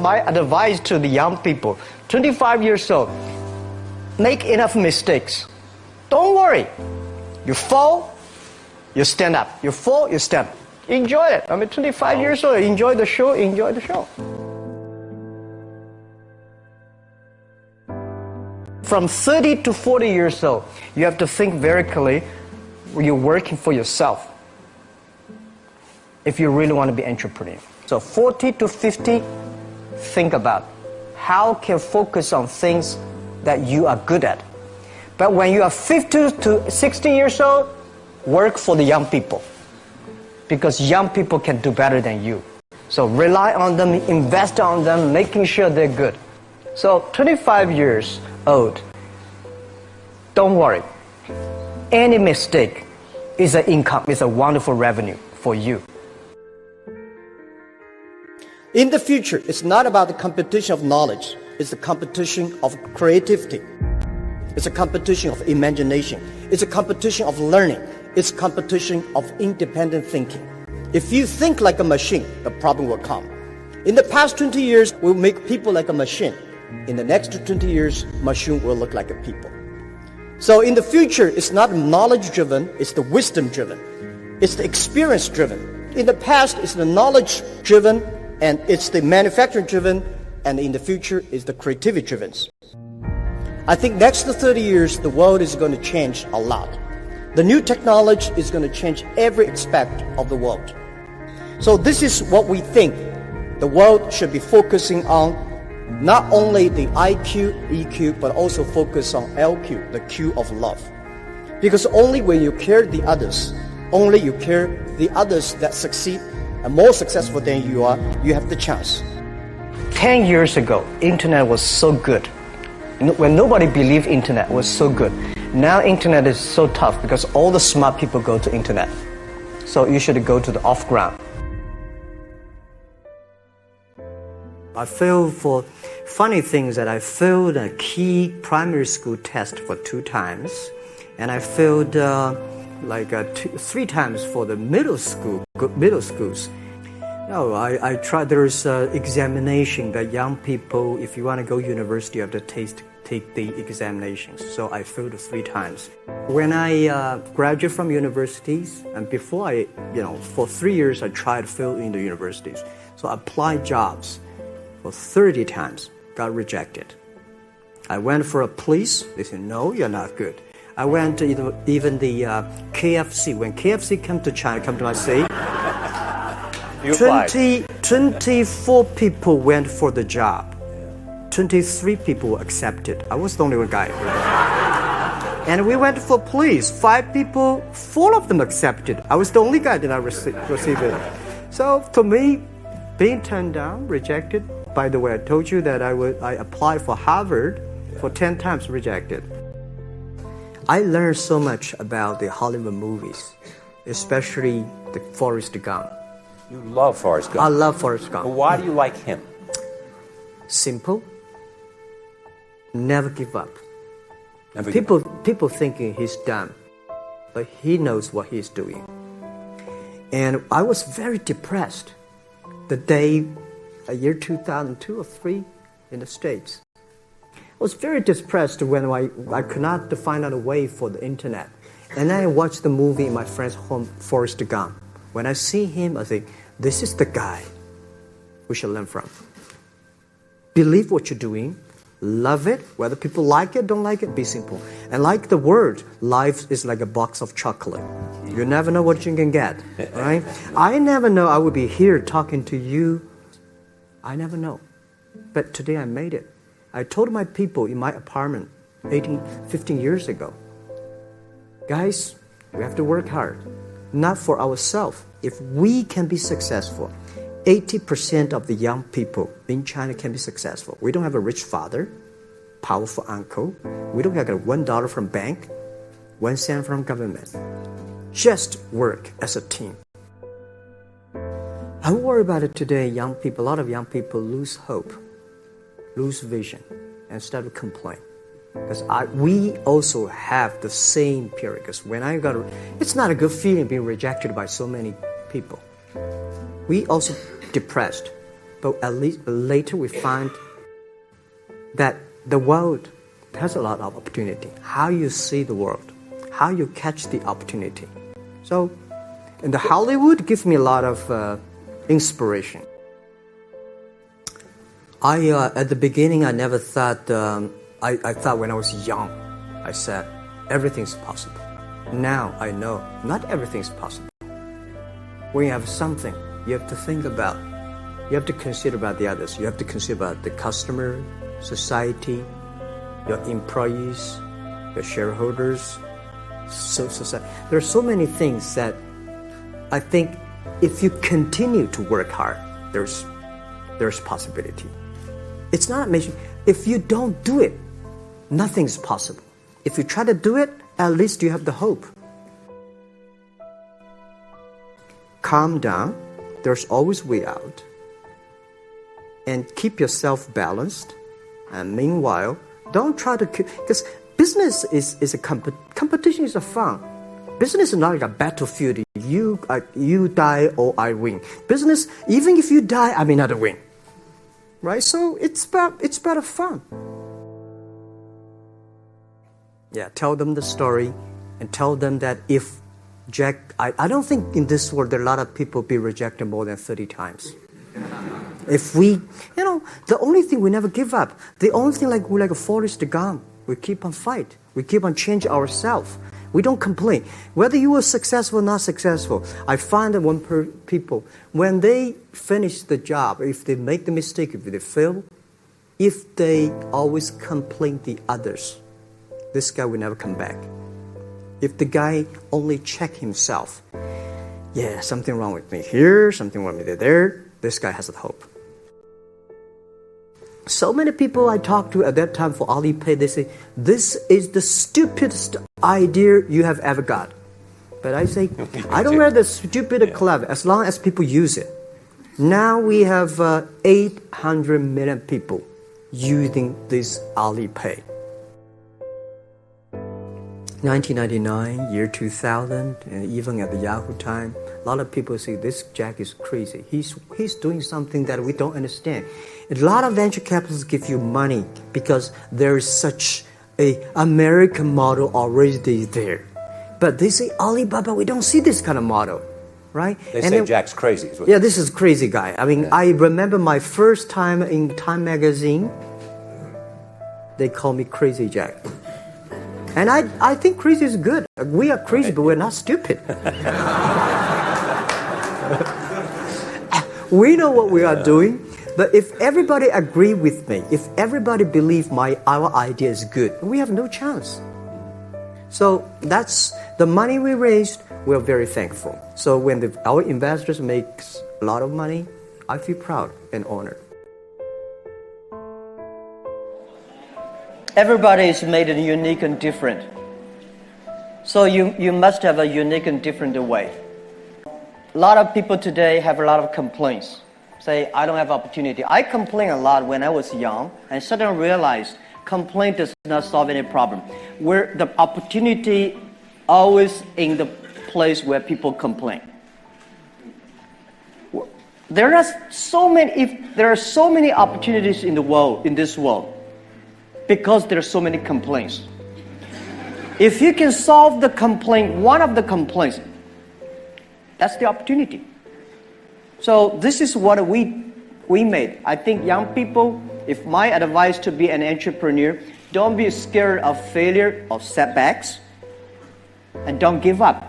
my advice to the young people, 25 years old, make enough mistakes. Don't worry. You fall, you stand up. You fall, you stand up. Enjoy it. 25 years old, enjoy the show, enjoy the show. From 30 to 40 years old, you have to think very clearly. You're working for yourself if you really want to be an entrepreneur. So 40 to 50, think about how can focus on things that you are good at. But when you are 50 to 60 years old, work for the young people, because young people can do better than you. So rely on them, invest on them, making sure they're good. So 25 years old, don't worry. Any mistake is an income, is a wonderful revenue for you. In the future, it's not about the competition of knowledge. It's the competition of creativity. It's a competition of imagination. It's a competition of learning. It's a competition of independent thinking. If you think like a machine, the problem will come. In the past 20 years, we'll make people like a machine. In the next 20 years, machine will look like a people. So in the future, it's not knowledge-driven, it's the wisdom-driven. It's the experience-driven. In the past, it's the knowledge-driven, and it's the manufacturing-driven, and in the future, it's the creativity-driven. I think next to 30 years, the world is going to change a lot. The new technology is going to change every aspect of the world. So this is what we think the world should be focusing on. Not only the IQ, EQ, but also focus on LQ, the Q of love. Because only when you care the others, only you care the others that succeed and more successful than you are, you have the chance. 10 years ago, internet was so good. When nobody believed internet was so good. Now internet is so tough because all the smart people go to internet. So you should go to the off-ground. I failed for funny things that I failed a key primary school test for 2 times, and I failed 3 times for the middle schools. No, I tried. There's examination that young people, if you want to go university, you have to take the examinations. So I failed 3 times. When I graduated from universities, and before for 3 years I tried to fill in the universities. So I applied jobs for 30 times, got rejected. I went for a police, they said, no, you're not good. I went to even the KFC. When KFC come to China, come to my city, 24 people went for the job. 23 people were accepted. I was the only one guy. And we went for police. 5 people, 4 of them accepted. I was the only guy that did not receive it. So to me, being turned down, rejected. By the way, I told you that I applied for Harvard for 10 times, rejected. I learned so much about the Hollywood movies, especially the Forrest Gump. You love Forrest Gump. I love Forrest Gump. Well, why do you like him? Simple. Never give up. Never people give up. People thinking he's dumb, but he knows what he's doing. And I was very depressed the day, year 2002 or 3 in the States. I was very depressed when I could not find out a way for the internet. And then I watched the movie in my friend's home, Forrest Gump. When I see him, I think, this is the guy we should learn from. Believe what you're doing. Love it. Whether people like it, don't like it, be simple. And like the word, life is like a box of chocolate. You never know what you can get, right? I never know I would be here talking to you. I never know. But today I made it. I told my people in my apartment 15 years ago, guys, we have to work hard. Not for ourselves. If we can be successful, 80% of the young people in China can be successful. We don't have a rich father, powerful uncle. We don't have $1 from bank, 1 cent from government. Just work as a team. I worry about it today. Young people, a lot of young people lose hope, lose vision, and start to complain. Because we also have the same period. Because when it's not a good feeling being rejected by so many people. We also depressed. But at least later we find that the world has a lot of opportunity. How you see the world, how you catch the opportunity. So, in the Hollywood gives me a lot of inspiration. At the beginning, I never thought. I thought when I was young, I said everything's possible. Now I know not everything's possible. When you have something, you have to think about. You have to consider about the others. You have to consider about the customer, society, your employees, your shareholders, society. There are so many things that I think if you continue to work hard, there's possibility. It's not amazing. If you don't do it, nothing's possible. If you try to do it, at least you have the hope. Calm down. There's always way out. And keep yourself balanced. And meanwhile, don't try to keep... Because business is a competition is a fun. Business is not like a battlefield. You die or I win. Business, even if you die, I may not win. Right? So it's about fun. Yeah, tell them the story and tell them that if Jack... I don't think in this world there are a lot of people be rejected more than 30 times. If we, the only thing we never give up, the only thing we're like a Forrest Gump, we keep on fight, we keep on change ourselves. We don't complain. Whether you were successful or not successful, I find that people, when they finish the job, if they make the mistake, if they fail, if they always complain the others, this guy will never come back. If the guy only check himself, yeah, something wrong with me here, something wrong with me there, this guy has a hope. So many people I talked to at that time for Alipay, they say, this is the stupidest idea you have ever got. But I say, I don't wear the stupid clever as long as people use it. Now we have 800 million people using this Alipay. 1999, year 2000, and even at the Yahoo time, a lot of people say this Jack is crazy. He's doing something that we don't understand. A lot of venture capitalists give you money because there is such a American model already there. But they say Alibaba, we don't see this kind of model, right? They say Jack's crazy. Yeah, this is crazy guy. I mean, I remember my first time in Time magazine, they call me Crazy Jack. And I think crazy is good. We are crazy, but we're not stupid. We know what we are doing, but if everybody agree with me, if everybody believe our idea is good, we have no chance. So that's the money we raised. We're very thankful. So when our investors make a lot of money, I feel proud and honored. Everybody is made unique and different. So you must have a unique and different way. A lot of people today have a lot of complaints. Say, I don't have opportunity. I complained a lot when I was young and suddenly realized complaint does not solve any problem. Where the opportunity always in the place where people complain. There are so many opportunities in this world, because there are so many complaints. If you can solve the complaint, one of the complaints, that's the opportunity. So this is what we made. I think young people, if my advice to be an entrepreneur, don't be scared of failure, of setbacks, and don't give up.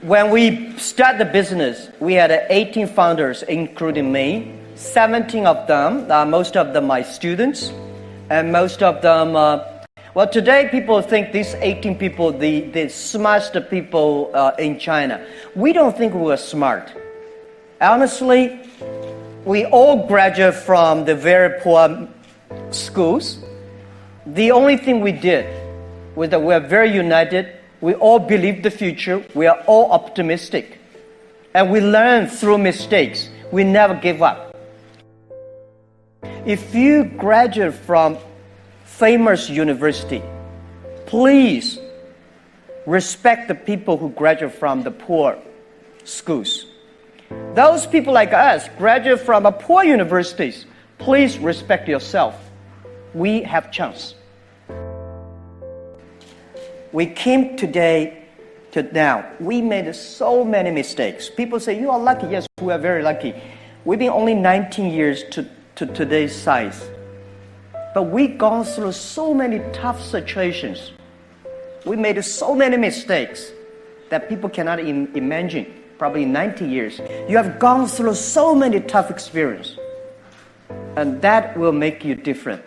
When we start the business, we had 18 founders, including me. 17 of them, most of them my students, and most of them, well, today people think these 18 people, the smartest people in China. We don't think we're smart. Honestly, we all graduate from the very poor schools. The only thing we did was that we're very united. We all believe the future. We are all optimistic. And we learn through mistakes. We never give up. If you graduate from famous university, please respect the people who graduate from the poor schools. Those people like us, graduate from a poor universities, please respect yourself. We have chance. We came today to now. We made so many mistakes. People say, you are lucky. Yes, we are very lucky. We've been only 19 years to today's size. But we've gone through so many tough situations. We made so many mistakes that people cannot imagine. Probably 90 years. You have gone through so many tough experiences. And that will make you different.